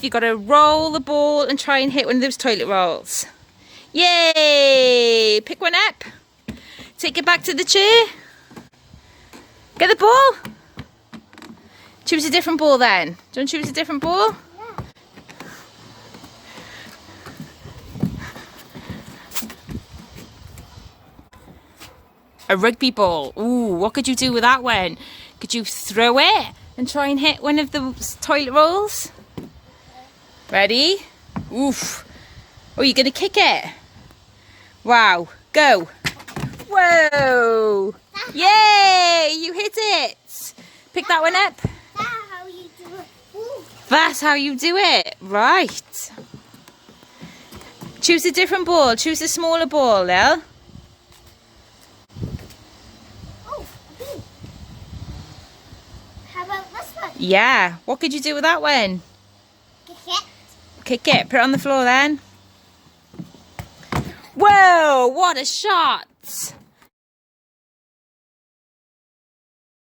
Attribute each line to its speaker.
Speaker 1: You've got to roll the ball and try and hit one of those toilet rolls. Yay! Pick one up. Take it back to the chair. Get the ball. Choose a different ball then. Do you want to choose a different ball?
Speaker 2: Yeah.
Speaker 1: A rugby ball. Ooh, what could you do with that one? Could you throw it and try and hit one of the toilet rolls? Ready? Oof. Oh, you're going to kick it. Wow. Go. Whoa. Yay! You hit it. Pick that one up.
Speaker 2: That's how you do it. Ooh.
Speaker 1: That's how you do it. Right. Choose a different ball. Choose a smaller ball, Lil.
Speaker 2: Oh, okay. How about this one?
Speaker 1: Yeah. What could you do with that one?
Speaker 2: Kick it.
Speaker 1: Kick it. Put it on the floor then. Whoa, what a shot.